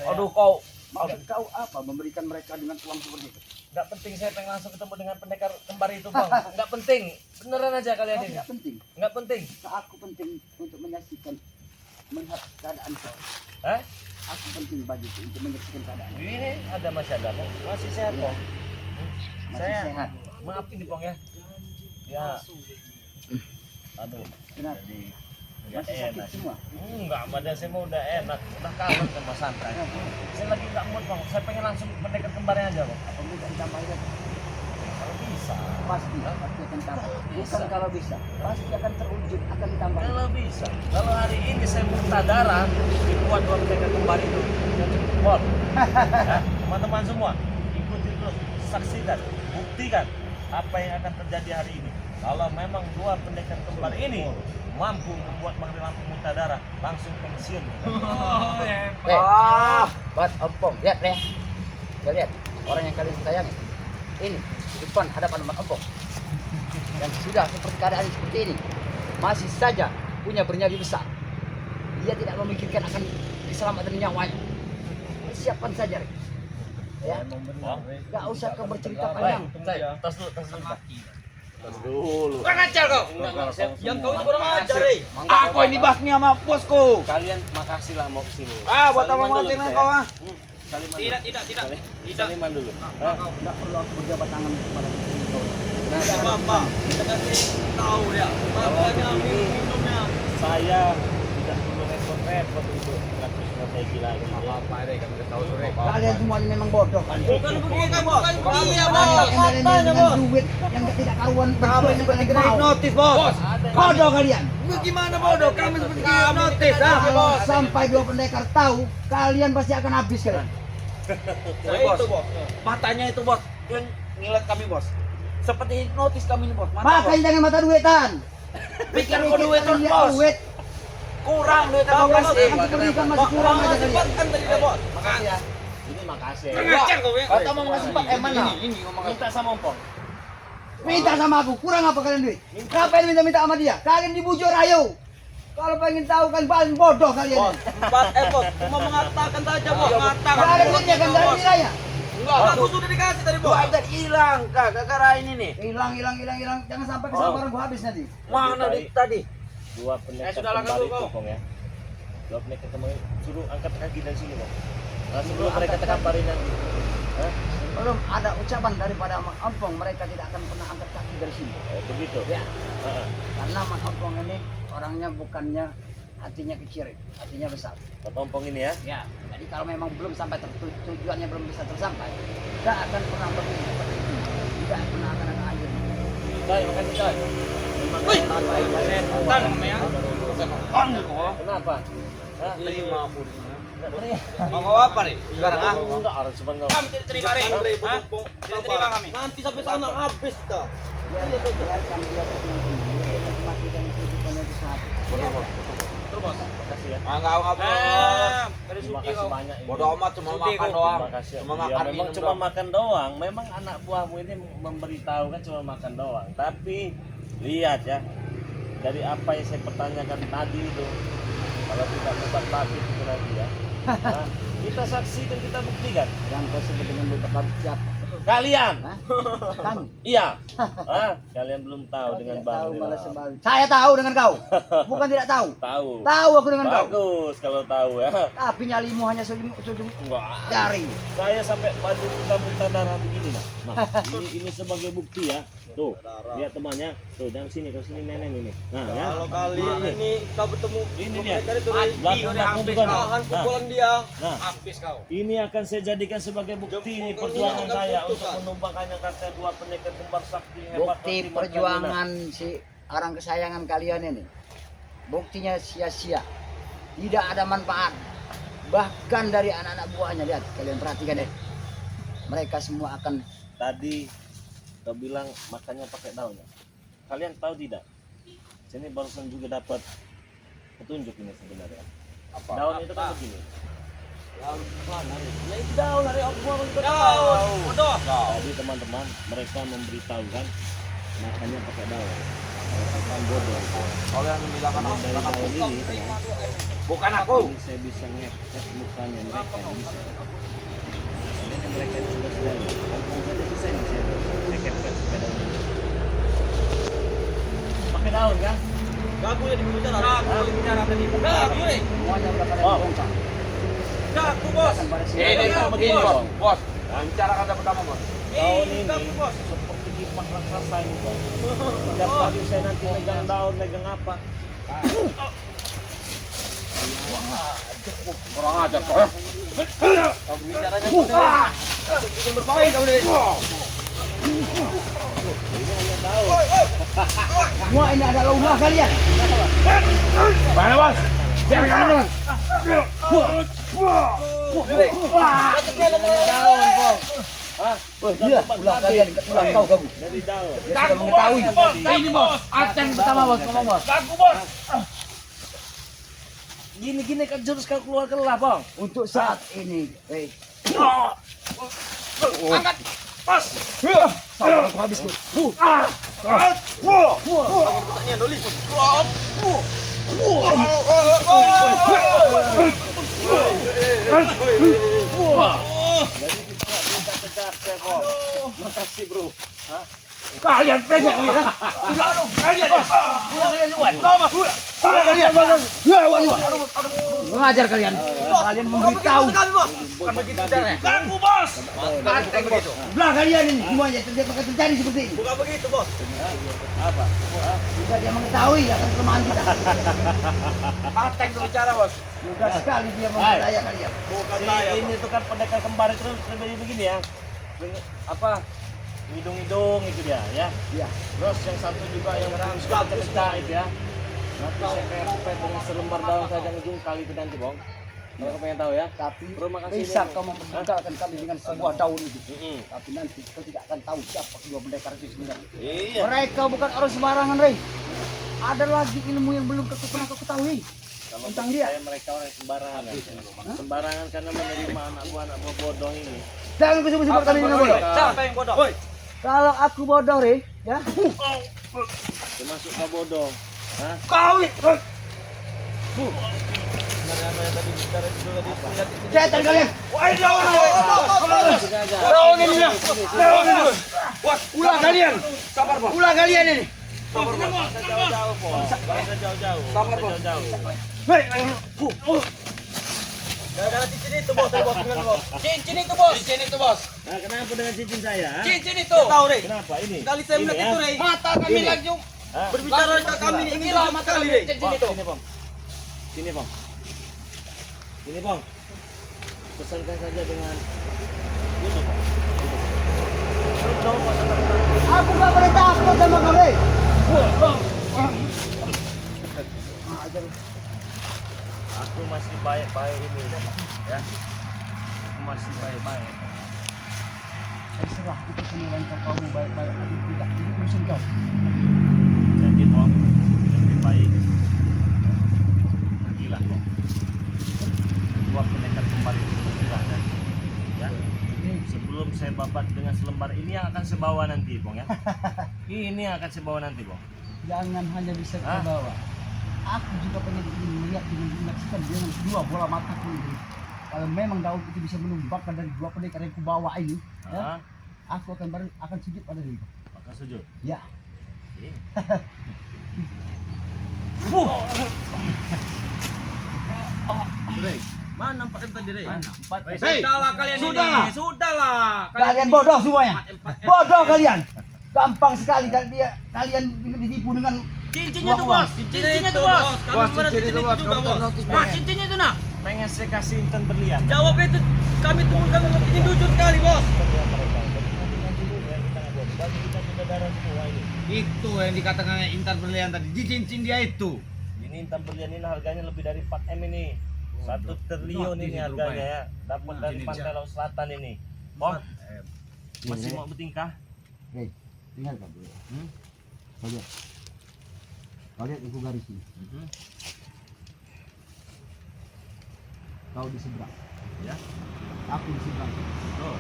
Aduh kau. Maksud kau apa memberikan mereka dengan uang seperti itu? Nggak penting, saya pengen langsung ketemu dengan pendekar kembar itu bang. Nggak penting, beneran aja kalian ini. Nggak penting. Nggak penting. Nah, aku penting untuk menyaksikan melihat keadaan kau. Hah? Aku penting bagiku untuk menyaksikan keadaan. Ini ada masyarakat masih sehat kok. Masih Saya sehat. maaf ini bang ya. Ya. Aduh. Kenapa? Jadi nggak Masih sakit enak. semua. Enggak, badan saya mau udah enak, udah kangen sama santai. Saya lagi nggak mood bang, saya pengen langsung pendekar kembarnya aja bang. Apa bisa ditambah lagi? Kalau bisa. Pasti akan tambah. Bukan kalau bisa, pasti akan terwujud, akan ditambah. Kalau bisa. Kalau hari ini saya muntah darah, dibuat dua pendekar kembar itu, ya cukup pol. Ya, teman-teman semua, ikuti terus, saksikan, buktikan apa yang akan terjadi hari ini. Kalau memang dua pendekar kembar ini mampu membuat Bang Rilampu muntah darah, langsung pensiun. Buat Ompong, lihat deh. Kau lihat orang yang kalian sayangi. Ini di depan hadapan Mas Ompong. Dan sudah seperti keadaan seperti ini, masih saja punya bernyali besar. Dia tidak memikirkan akan keselamatan nyawanya. Siapkan saja, Rek. Ya, nggak usah kau bercerita panjang. Tas dulu, tas dulu. Kurang ajar kau. Yang kau itu kurang ajar, Aku ini basmi sama bosku. Kalian makasih lah mau kesini. Buat apa mau dengan kau Saliman Tidak. Saliman dulu. Nggak perlu aku berjabat tangan kepada kau. Bapak, kita kasih tahu ya. Makanya minumnya. Saya tidak perlu repot-repot untuk mengatur strategi lagi. Apa deh, kami tahu sore. Kalian semuanya memang bodoh kan? Bukan begitu, bos. Kami ya, Kalian bos. yang dengan duit yang tidak karuan berdua yang kalian mau. Notis, bos. Bodoh kalian. Gimana bodoh? Kami seperti notis, Kalau sampai dua pendekar tahu, kalian pasti akan habis kalian. Itu, bos. Matanya itu, bos. Yang ngilat kami, bos. Seperti hipnotis kami ini, bos. Makanya jangan mata duitan. Pikir kau duit terus, Lihat bos. duit. Kurang duit Kau kau kasih. kan berikan masih kurang aja kalian. Kan tadi dia, bos. Makasih ya. Ini makasih. Ngajar kau ya. Kau mau ngasih Pak mana? Ini ngomong Minta sama Ompong. Minta sama aku, kurang apa kalian duit? Ngapain minta-minta sama dia? Kalian dibujur ayo. Kalau pengen tahu kan paling bodoh kalian. bos. Bos. Cuma mengatakan saja, bos. Mengatakan. Kalau ada duitnya kan dari nilainya. Enggak, aku sudah dikasih tadi, bos. Ada hilang, Kak. Gara-gara ini nih. Hilang. Jangan sampai kesabaran gua habis nanti. Mana duit tadi? Dua pendekar sudah lah, kembar kau, itu, kau. Pong ya. Dua pendekar kembar itu, suruh angkat kaki dari sini, Bang. Nah, sebelum mereka terkamparin nanti. Hah? Belum ada ucapan daripada Mak Ompong, mereka tidak akan pernah angkat kaki dari sini. Begitu. Ya, Heeh. karena Mak Ompong ini orangnya bukannya hatinya kecil, hatinya besar. Kata Ompong ini ya. Ya, jadi kalau memang belum sampai tujuannya belum bisa tersampai, tidak akan pernah begini seperti ini. Tidak pernah akan ada akhir. Coy, makasih, Coy. Wih, Setan, ya. Kenapa? Hah? Terima pun. Enggak teriak. Mau apa nih? Sekarang ah. Enggak, orang cuma enggak. Kami tidak terima nih. Hah? Tidak terima kami. Nanti sampai sana habis dah. Biarkan dia begini. Mati dan kehidupannya di saat. Terus, bos. Makasih ya. Enggak apa. Terima kasih banyak. ini. Bodoh amat cuma makan doang. Terima kasih. Cuma Ya, makan memang minum cuma doang. makan doang. Memang anak buahmu ini memberitahu kan cuma makan doang. Tapi lihat ya, dari apa yang saya pertanyakan tadi itu, kalau tidak buat pabrik itu nanti ya, nah, kita saksi dan kita buktikan. Yang kau sebut dengan buta siapa? Kalian, Hah? Kami. iya, kalian belum tahu dengan Tidak Bang tahu malah Rilal. sebalik. Saya tahu dengan kau. Bukan tidak tahu. Tahu. Tahu aku dengan kau. Bagus kalau tahu ya. Tapi nyalimu hanya sujung Enggak. jari. Saya sampai baju kita muntah darah begini nah. Ini sebagai bukti ya. Tuh, lihat temannya. Tuh, jangan sini, ke sini nenek ini. Nah, ya. Kalau kalian ini kau bertemu Ini dia. dari itu Belakang habis bukan. kau pukulan dia. Nah, Habis kau. ini akan saya jadikan sebagai bukti ini perjuangan saya untuk menumbangkan yang katanya dua pendekar kembar sakti hebat. Bukti seperti perjuangan si orang kesayangan kalian ini. Buktinya sia-sia. Tidak ada manfaat. Bahkan dari anak-anak buahnya, lihat kalian perhatikan deh. Mereka semua akan Tadi kau bilang makannya pakai daun ya. Kalian tahu tidak? Sini barusan juga dapat petunjuk ini sebenarnya. Apa? Daun itu kan begini. Daun mana nih? Ya itu daun dari buah itu Daun. Bodoh. Jadi teman-teman mereka memberitahukan makannya pakai daun. Katakan bodoh. Kalian membilangkan Dari daun ini, Bukan aku. Ini saya bisa ngecek mukanya mereka bisa. Ini mereka itu sudah sudah. Langsung saja bisa ini saya ngecek sepeda ini. Pakai daun kan? Gagu ya dibicara. Gagu bicara tadi. Gagu nih. Semuanya udah pada Oh. dibongkar. Gagu bos. Akan pada sini. Ini tuh begini bos. Bos. Bicara kata pertama bos. Daun ini Gagu bos. seperti kipas raksasa ini bang. Setiap kali saya nanti megang daun, megang apa? Kurang ajar kok. Kamu bicaranya bikin bermain kamu nih. Ini hanya daun. Semua ini adalah ulah kalian. Mana bos? Biarkan dong. Daun bang. Oh iya, ulah kalian, ulah kau kamu. Dari daun. Dia sudah mengetahui. Ini bos. Aceng pertama bos, ngomong bos. Gagu bos. Gini kan jurus kau keluarkan lah bang. Untuk saat ini, Angkat. Bos. sabar aku habis tuh. Pertanyaan dulu. Jadi kita tegak saya bang. Makasih bro. Kalian pegang ya. Kalian bos. Kalian luar. Kalian bos. Mengajar kalian. Kalian memberitahu. Bukan begitu caranya. Gagu bos. Bukan begitu. Belah kalian ini semuanya terjadi seperti ini. Bukan begitu bos. Apa? Jika dia mengetahui akan kelemahan kita. Ateng tuh bicara bos. Mudah sekali dia mempercaya kalian. Bukan Si, saya. ini tuh kan pendekar kembar itu seperti begini ya. Apa? Hidung-hidung itu dia ya. Iya. Terus yang satu juga yang suka cerita itu ya. Nanti saya pepet dengan selembar daun saja ujung kali itu nanti bang. Kalau kau pengen tahu ya. Tapi Terima kasih, bisa Bang. kau memperbukakan kami dengan sebuah daun itu. Mm-mm. Tapi nanti kau tidak akan tahu siapa kedua pendekar itu sebenarnya. Iya. Mereka bukan orang sembarangan, Rey. Ada lagi ilmu yang belum pernah kau ketahui. Kalau Tentang bagi dia. saya mereka orang sembarangan. Sembarangan karena menerima anak buah bodoh ini. Jangan kau sebut-sebut kami dengan bodoh. Siapa yang bodoh? Kalau aku bodoh, Rey, ya. Termasuk kau bodoh. Hah? Kau. Setan kalian. Wah, daun. Daun ini. Daun ini. Wah, ulah kalian. Sabar bos. Ulah kalian ini. Sabar bos. Jauh-jauh, Bos. Jangan jauh-jauh. Sabar, Bos. Jauh-jauh. Gara-gara cincin itu bos, bos dengan bos. Cincin itu bos. Cincin itu bos. Nah, kenapa dengan cincin saya? ha? Cincin itu. Tahu Rey. Kenapa ini? Kali saya melihat Ini, itu ya? Rey. Mata kami Ini. lagi Hah? berbicara dengan kami ini ingin mata kali Rey. Bang, sini, Bang. Sini, Bang. Sini, Bang. Pesankan saja dengan duduk, Bang. Duduk dong, Bang. Aku gak boleh takut sama kau, Rey. Aku masih baik-baik ini, ya. Aku masih baik-baik. Terserah itu penilaian kau baik-baik atau tidak. Ini urusan kau. Jadi, Bang, lebih baik. Gila, Bang. Dua pendekar kembali itu gila, kan? Ya. Sebelum saya babat dengan selembar ini yang akan saya bawa nanti, Bang, ya. Ini yang akan saya bawa nanti, Bang. Jangan hanya bisa Hah? terbawa. Aku juga pengen ingin melihat dengan menyaksikan dengan dua bola mataku ini. Kalau memang daun itu bisa menumbangkan dari dua pendekar yang kubawa ini, ya, Ah, aku akan sujud pada diriku. maka sujud. Ya. Ini. Mana nampak tadi Rey? Hei, Sudahlah kalian Sudahlah. ini. Sudahlah. Kalian bodoh semuanya. Bodoh kalian. Gampang sekali kalian ditipu dengan Cincinnya tuh bos. Cincinnya tuh bos. Kami cincin itu bos. Mas cincinnya itu nak. Pengen saya kasih intan berlian. Jawab itu. Kami tunggu kami ini jujur sekali bos. Itu yang dikatakan intan berlian tadi, di cincin dia itu. Ini intan berlian ini harganya lebih dari 4M ini. 1 triliun ini harganya ya. Dapat dari pantai laut selatan ini. Bang, masih mau bertingkah? Hei, dengar kau dulu. Kau lihat. Kau lihat aku garis ini. Kau di seberang. Ya. Aku di seberang. Tuh.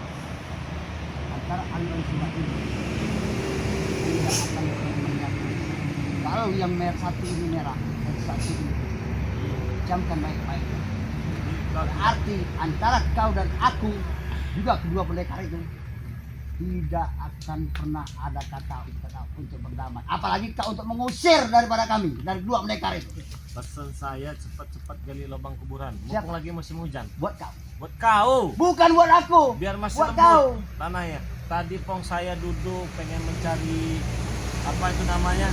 Antara aliran sungai ini tidak akan menyatu. Kalau yang merah satu ini merah, yang satu ini camkan baik-baik. Berarti antara kau dan aku juga kedua pendekar itu tidak akan pernah ada kata untuk berdamai. Apalagi kau untuk mengusir daripada kami dari dua pendekar itu. Pesan saya cepat-cepat gali lubang kuburan. Siap. Mumpung lagi musim hujan. Buat kau. Buat kau. Bukan buat aku. Biar masih buat kau. lembut tanahnya. Tadi pong saya duduk pengen mencari apa itu namanya?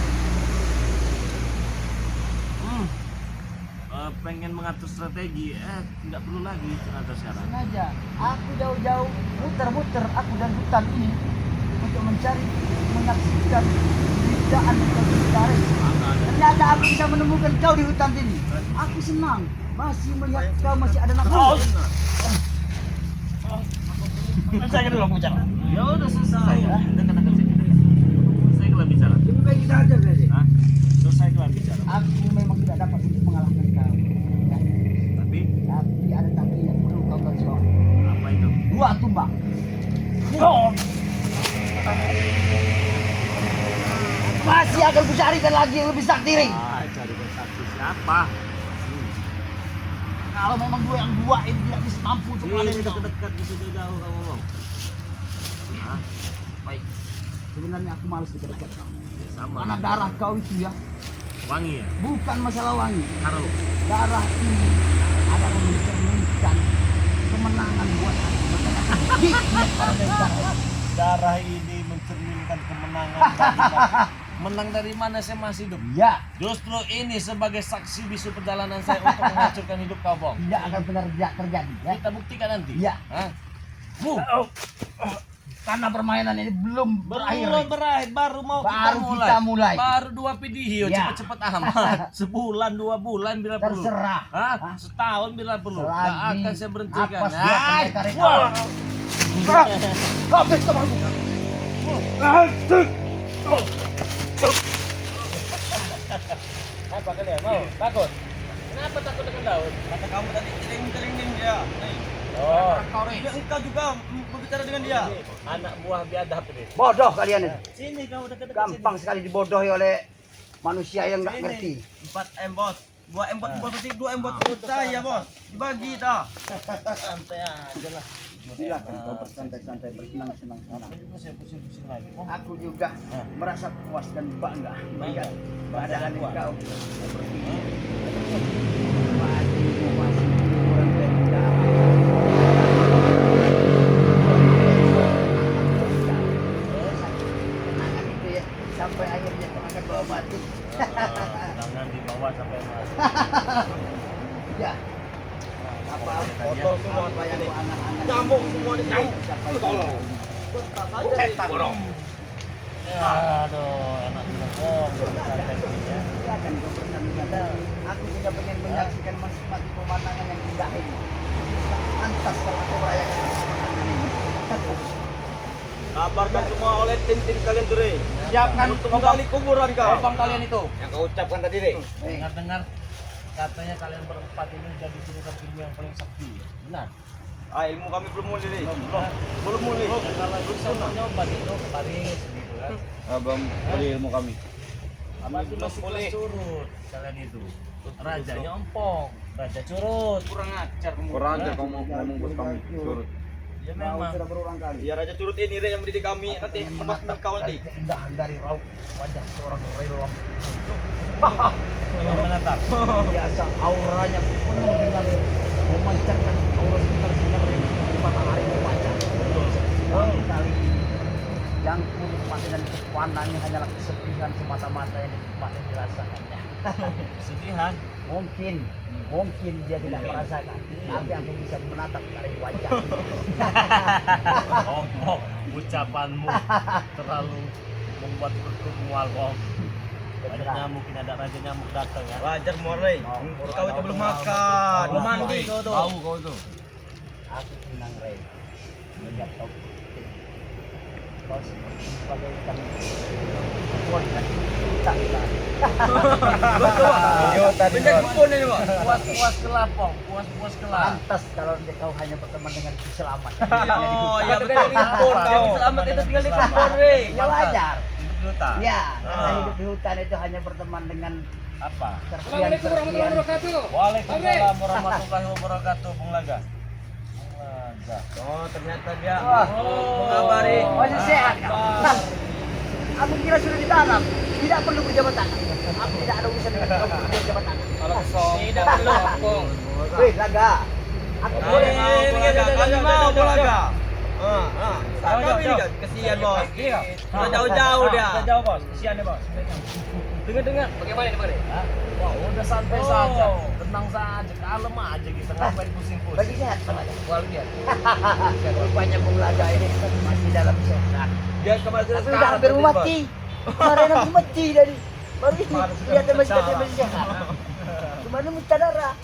Pengen mengatur strategi. Nggak perlu lagi ternyata sekarang. Sengaja aku jauh-jauh muter-muter aku dan hutan ini untuk mencari menyaksikan keberadaan pendekar. Ternyata aku bisa menemukan kau di hutan ini. Aku senang masih melihat kau masih ada nafas. Saya kan dulu bicara. Ya udah selesai. Dekat-dekat sini. Saya kelar bicara. Lebih baik kita aja berarti. Hah? Selesai kelar bicara. Aku memang tidak dapat untuk mengalahkan kau. Ya. Tapi Tapi ada tapi yang perlu kau garis bawahi. apa itu? Dua tumbang. Masih akan kucarikan lagi yang lebih sakti. Cari saksi siapa? Kalau memang dua ini tidak bisa mampu untuk Ini melawan kau. dekat-dekat di situ jauh kamu ngomong. Hah? Baik. Sebenarnya aku malas dekat-dekat kau. Sama. Karena darah kau itu ya Wangi ya? bukan masalah wangi. Karo. Darah ini adalah mencerminkan kemenangan buat aku. Makanya aku dikit pada darah. Darah ini mencerminkan kemenangan dari menang dari mana saya masih hidup. Ya, Justru ini sebagai saksi bisu perjalanan saya untuk menghancurkan hidup kau, Bong. tidak akan benar tidak terjadi ya. Kita buktikan nanti. Ya. Hah? Karena permainan ini belum berakhir. Belum berakhir, baru mau Baru kita mulai. Baru 2 video, Ya. cepet-cepet amat. Sebulan, 2 bulan bila perlu. Terserah. Hah? Hah? Setahun bila perlu. Gak Selagi akan saya berhentikan. napas dua pendekar itu. Wah. Kau bisa baru. Apa kalian mau? Takut? Kenapa takut dengan Daud? Kata kamu tadi celeng-celengin dia. Oh, Ya engkau juga berbicara dengan dia. anak buah biadab ini. Bodoh kalian itu. Sini kau dekat-dekat Gampang sekali dibodohi oleh manusia yang nggak Sini. ngerti. 4 M bos. 2 M buat bos berarti 2 M buat saya bos. Dibagi dah. santai aja lah. Silakan kau bersantai-santai bersenang-senang. Saya pusing-pusing lagi. Oh, Aku juga merasa puas dan bangga melihat keadaan kau seperti ini. Masih kurang beda. Kenangan itu ya sampai akhirnya kau akan bawa mati. jangan dibawa sampai mati. Ya. Apa Kotor semua apa yang kau angan-angan. Nyamuk semua di sini. Tolong. Aduh, enak bilang santai ya. Silakan kau bersantai. Aku juga pengen menyaksikan menikmati pemandangan yang indah ini. Pantas kalau aku merayakan pemandangan ini. Kabarkan semua oleh tim-tim kalian Dure. Siapkan Untuk menggali kuburan kau. lubang kalian itu. Yang kau ucapkan tadi deh. Dengar-dengar katanya kalian berempat ini jadi siluman ilmu yang paling sakti. Benar. Ilmu kami belum mulai deh. Belum mulai. Kalau bisa mencoba itu ke Paris gitu kan. Abang beli ilmu kami. Masih masih kelas curut kalian itu. Rajanya empong, raja curut. Kurang ajar kamu ngomong buat kami. Curut. Ya Memang memang. sudah berulang kali. Ya Raja Curut ini Re yang mendidik kami nanti lepas kau nanti. Keindahan dari raut wajah seorang rela. Memang menatap. Biasa auranya penuh dengan memancarkan aura sinar-sinar di matahari wajah. Tapi kali ini yang kulit mati dan kepandannya hanyalah kesedihan semata-mata yang dinikmati dirasakannya. Kesedihan. Mungkin dia tidak merasakan, tapi aku bisa menatap dari wajah. Ngomong ucapanmu terlalu membuat perutku mual, Om. Banyak nyamuk, ini ada raja nyamuk datang ya. Wajar More. Kau itu belum makan. Belum mandi kau tuh. Tahu kau tuh. Aku senang Rey melihat kau putih. Kau sebagai ikan kuat dan tak. Penjag kupon ini, Pak. Puas-puas kelapong, puas-puas kelap. Pantas kalau kau hanya berteman dengan si selamat. Oh, ya betul kupon kau. Selamat itu tinggal di kupon, Re. Ya wajar. Hidup di hutan. Ya, karena hidup di hutan itu hanya berteman dengan Apa? Assalamualaikum warahmatullahi wabarakatuh. Waalaikumsalam warahmatullahi wabarakatuh, Bung Laga. Oh, ternyata dia Wah. mengabari. Masih sehat kau. Nah, aku kira sudah ditanam. Tidak perlu berjabat tangan. Aku tidak ada urusan dengan kamu berjabat tangan. Tidak perlu kok. Wih, Laga. Aku boleh. Kami mau Bulaga. Kami ini kan kesian bos. Sudah jauh-jauh dia. Sudah jauh, Bos. Kesian ya, Bos. Dengar, bagaimana ini, Bang? Hah? Wah, udah santai saja. Tenang saja, kalem aja kita ngapain pusing-pusing. Bagi sehat sama aja. Wah, lihat. Rupanya Bung Laga ini masih dalam sehat. Dia kemarin Tapi udah hampir mati. Kemarin hampir mati dari. Baru ini lihat masih sehat. Kemarin minta darah.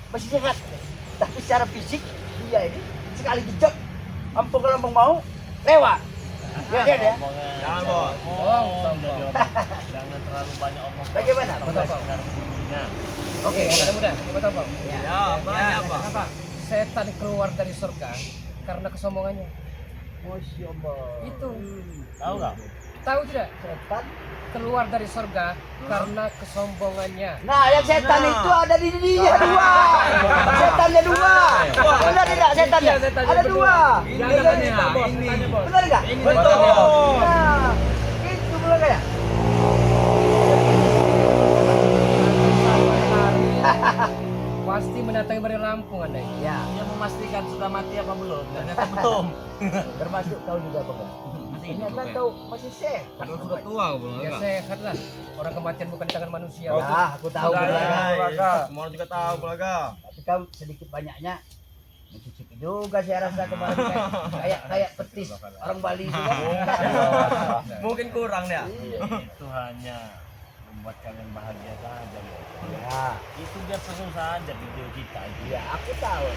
Masih sehat. Tapi secara fisik dia ini sekali gejek. Ampun kalau mau lewat. Ya, ya. Jangan, Bos. Jangan terlalu banyak omong. Bagaimana? Oke, mudah-mudahan. Coba tahu, Bang. Ya, banyak apa? Kenapa? Setan keluar dari surga karena kesombongannya. Masya Allah. Itu. Tahu nggak? Tahu tidak? Setan. Keluar dari surga karena kesombongannya. Nah, yang setan itu ada di dia dua. Setannya dua. Benar tidak setannya? Ada dua. Ini. Benar enggak? Betul. Nah, itu benar ya? Pasti mendatangi dari Lampung Anda. Ya, Dia memastikan sudah mati apa belum? Ternyata belum. termasuk kau juga Bapak. Ternyata kau masih sehat. Sudah tua Ya sehat lah. Orang kematian bukan di tangan manusia. Bang. Ya, aku tahu Bulaga. Semua juga tahu Bulaga. Tapi kau sedikit banyaknya mencicipi juga saya rasa kemarin kayak petis orang Bali itu kan. Mungkin kurang dia. Itu hanya membuat kalian bahagia saja. Ya, Itu biar seru saja video kita itu. ya aku tahu.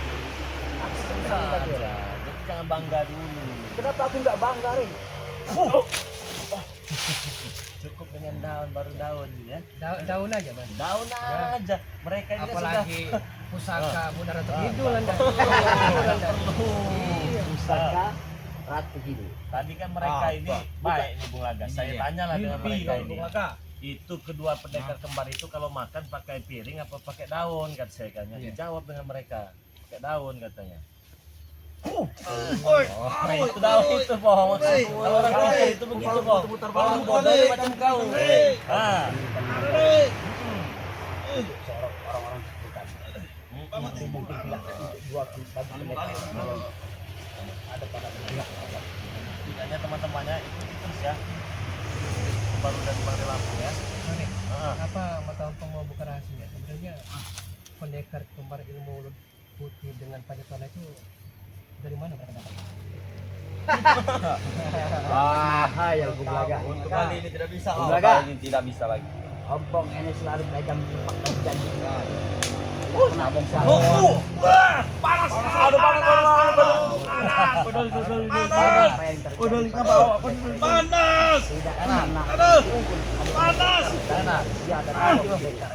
Aku Seru senang tadi. saja. Jadi jangan bangga dulu. Kenapa aku nggak bangga, Rin? Cukup dengan daun baru daun ya. Daun aja, Bang. Daun aja. Mereka ini Apalagi pusaka Bunda Ratu Kidul Anda. Iya. Pusaka Ratu Kidul. Tadi kan mereka ini baik nih Bung Laga. Saya tanyalah dengan mereka ini. Bulaga. Itu kedua pendekar kembar itu kalau makan pakai piring apa pakai daun kata saya kan. Dijawab dengan mereka pakai daun katanya. Nah, itu daun itu bohong. Kalau orang kaya itu begitu bohong. Orang bodoh macam kau. Ah. Orang-orang sebutan. Itu mungkin tidak dua bagi pendekar. Ada pada pihak. Tidaknya teman-temannya ikuti terus ya. Baru dari Bang Lampung ya. Apa mata Ampung mau buka rahasia? Sebenarnya pendekar kembar ilmu putih dengan Pancasila itu dari mana mereka dapat? Ya Bung Laga. Untuk kali ini tidak bisa. Bung Laga. Ini tidak bisa lagi. Ompong ini selalu pegang tempat dan janji. Kena bongsa. Panas. Aduh panas. Tidak enak. Panas. Karena dia ada pendekar.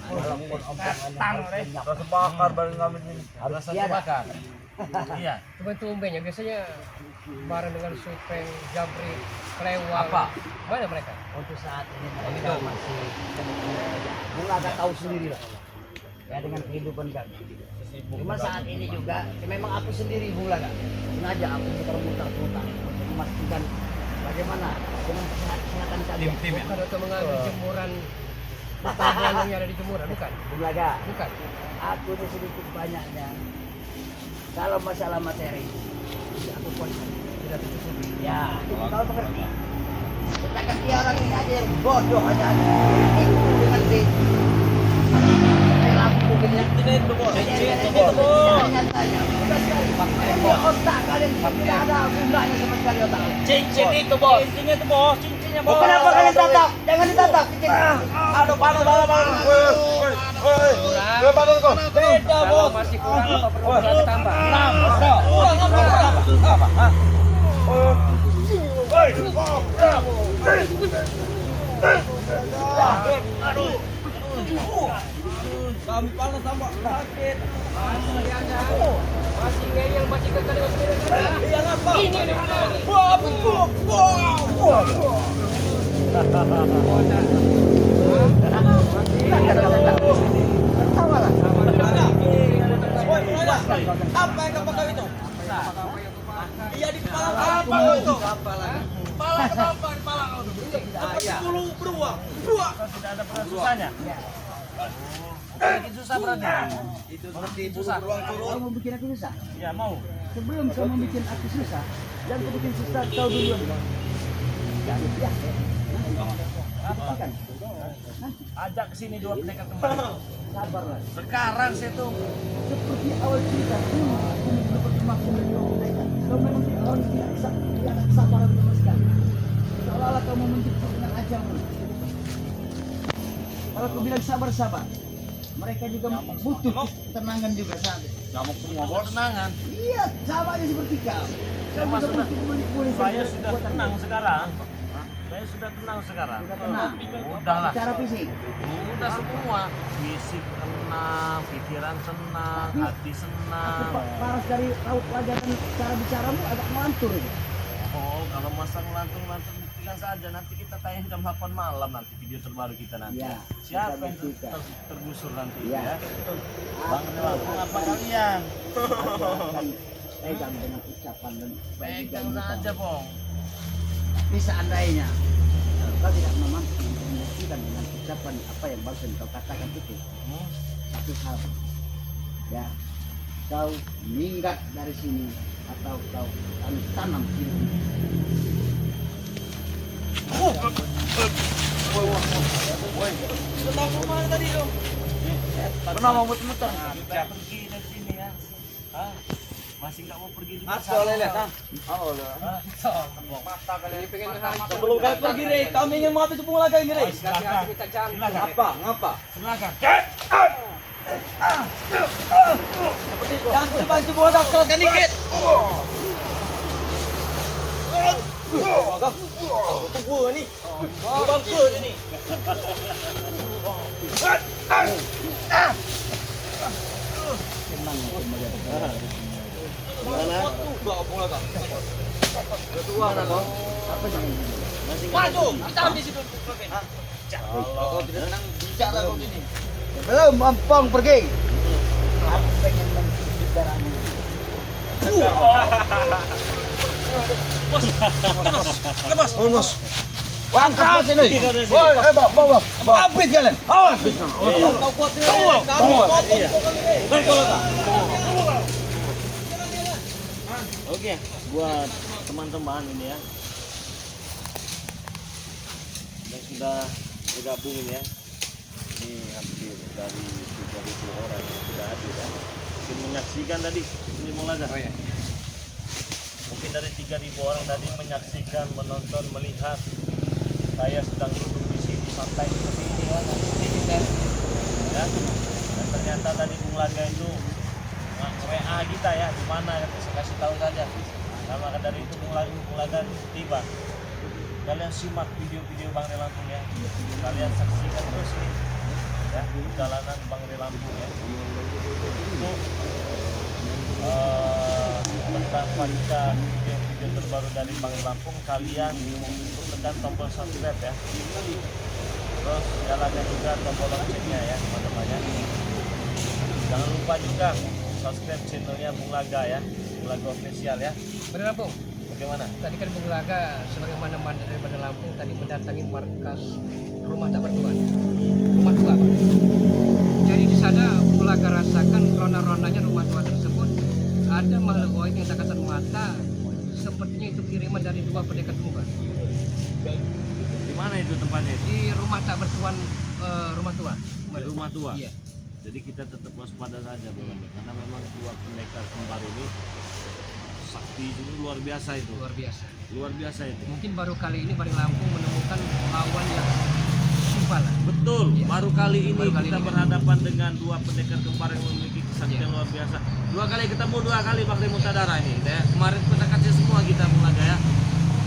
Walaupun ompong ini harus lenyap. Rasa bakar bareng kami ini. Harus Rasa tiada. terbakar. Iya. Cuma tumbennya biasanya bareng dengan Supeng, Jabri, Kelewang. Apa? Mana mereka? Untuk saat ini mereka masih Bung Laga tahu sendiri lah. Ya dengan kehidupan kami. Cuma saat ini juga ya memang aku sendiri Bung Laga. Sengaja aku muter-muter untuk memastikan bagaimana dengan kesehatan kalian. Bukan untuk mengambil jemuran makanan yang ada di jemuran, bukan? Bung Laga, Bukan. aku ini sedikit banyaknya. Kalau masalah materi, aku kuasa tidak tercukupi. Ya, kalau mengerti. Sedangkan dia orang ini aja yang bodoh aja. Itu dengan si lampu gini ya. Itu bos. Nyatanya, mudah sekali. Ini otak kalian tidak ada gunanya sama sekali otak. Cincin itu bos. Cincinnya itu bos. Cincinnya bos. Kenapa kalian tatap? Jangan ditatap. Aduh panas. Beda Kalau bos. masih kurang apa perlu ditambah? Kami panas sama sakit. Masih ngeyel, masih kekal dengan sepeda. Iya apa? Ini ada Wah. Masih Tertawalah. Woi, Mulada. Apa yang kau itu? Iya di kepala kau itu. Kepala kenapa di kepala kau itu? Seperti bulu beruang. Beruang. Tidak ada pernah susahnya. Bikin susah berarti. Itu seperti bulu beruang turun. Kau mau bikin aku susah? Ya mau. Sebelum kau mau bikin aku susah, jangan kau bikin susah kau duluan. Jangan ya. Kan? Ajak ke sini dua pendekar kembar. Sabarlah. Sekarang saya tuh Seperti awal cerita, dulu aku seperti maksud dari kau mereka. Kau memang orang tidak ada kesabaran sama sekali. Seolah-olah kau mau menjemput dengan ajalmu. Kalau kau bilang sabar-sabar, mereka juga butuh ketenangan juga saat itu. Ngamuk semua mau tenangan. Iya, sama aja seperti kau. Kau juga sudah- butuh boleh Saya sudah tenang sekarang. Saya sudah tenang sekarang. Sudah tenang. Udahlah. Secara fisik. Udah semua. Fisik tenang, pikiran tenang, hati Aku senang. paras dari raut wajah dan cara bicaramu agak melantur itu. Oh, kalau masa ngelantung-lantung buktikan saja. Nanti kita tayang jam 8 malam nanti video terbaru kita nanti. Iya, Siapa kita yang buktikan. tergusur nanti Iya. ya? Bang Lampung apa kalian? Aku akan pegang dengan ucapan dan Pegang saja, Bong. Tapi seandainya kau tidak mampu membuktikan dengan ucapan apa yang barusan kau katakan itu, satu hal, ya, kau minggat dari sini atau kau kami tanam sini. Tahu kemana tadi itu? Pernah mau muter-muter? Kita pergi dari sini ya. Hah? Masih nggak mau pergi di Asal lihat. Oh, loh. Mata kalian pengen Sebelum kalian pergi, Rey, kami ingin mati cupung lagi ini, Rey. Silakan. Silakan. Apa? Ngapa? Silakan. Jangan cepat cupung lagi, kelihatan dikit. Tunggu ini. Lubang ke ini. Apa jangan Maju, kita habis itu. Kau tidak senang bicara kau gini. belum ampong pergi. Aku pengen mencicipi darahmu. Bos. Angkat sini. Woi, bawa. Habis kalian. Awas. Kau kuat ini. Kamu kuat. Oke, buat teman-teman ini ya yang sudah bergabung ini ya, ini hampir dari 3.000 orang yang sudah hadir ya, mungkin menyaksikan tadi ini Mulada. Mungkin dari 3.000 orang tadi menyaksikan, menonton, melihat saya sedang duduk di sini santai seperti ini ya, ya. Dan ternyata tadi Bung Laga itu WA kita ya, di mana saya kasih tahu saja. Nah, maka dari itu Bung Laga tiba. Kalian simak video-video Bang Rey Lampung ya. Kalian saksikan terus nih ya, perjalanan Bang Rey Lampung ya. Untuk mendapatkan video-video terbaru dari Bang Rey Lampung, kalian untuk tekan tombol subscribe ya. Terus nyalakan juga tombol loncengnya ya teman-teman ya. Jangan lupa juga subscribe channelnya Bung Laga ya, Bung Laga official ya. Bang Lampung, Bagaimana? tadi kan Bung Laga sebagaimana mandat daripada Lampung tadi mendatangi markas rumah tak bertuan, rumah tua Pak. Jadi di sana Bung Laga rasakan rona-ronanya rumah tua tersebut ada makhluk gaib yang tak kasat mata, sepertinya itu kiriman dari dua pendekar tunggal. Di mana itu tempatnya? Di rumah tak bertuan, rumah tua. Rumah tua. Iya. Jadi kita tetap waspada saja Bung Laga, karena memang dua pendekar kembar ini sakti itu luar biasa itu. Luar biasa. Luar biasa itu. Mungkin baru kali ini Bang Lampung menemukan lawan yang simpel. Betul, Iya. baru kali ini Baru kali kita ini. berhadapan dengan dua pendekar kembar yang memiliki kesaktian Iya. luar biasa. Dua kali ketemu, dua kali Bang Rey Mutadara ini. Ya. Kemarin kita kasih semua kita Bung Laga ya.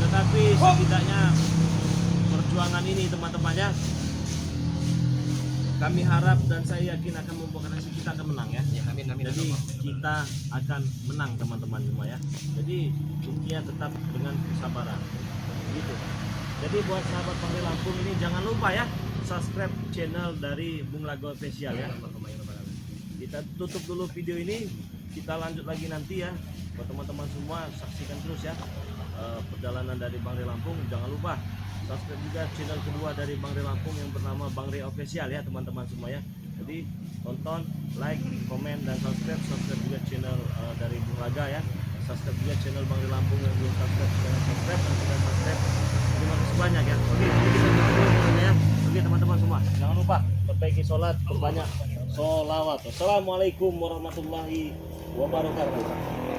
Tetapi setidaknya perjuangan ini teman-teman ya, kami harap dan saya yakin akan membuat hasil kita akan menang ya. Ya, amin amin. Jadi kita akan menang teman-teman semua ya. Jadi kuncinya tetap dengan kesabaran. Gitu. Jadi buat sahabat Bang Rey Lampung ini jangan lupa ya, subscribe channel dari Bung Lago Official ya. Kita tutup dulu video ini, kita lanjut lagi nanti ya. Buat teman-teman semua saksikan terus ya perjalanan dari Bang Rey Lampung. Jangan lupa subscribe juga channel kedua dari Bang Rey Lampung yang bernama Bang Rey Official ya teman-teman semua ya. Jadi tonton, like, komen dan subscribe juga channel dari Bung Laga ya. Subscribe juga channel Bang Rey Lampung yang belum subscribe, jangan subscribe dan sudah subscribe. Terima kasih banyak ya. Oke, kita tutup ya. Oke teman-teman semua, jangan lupa perbaiki sholat, perbanyak sholawat. Assalamualaikum warahmatullahi wabarakatuh.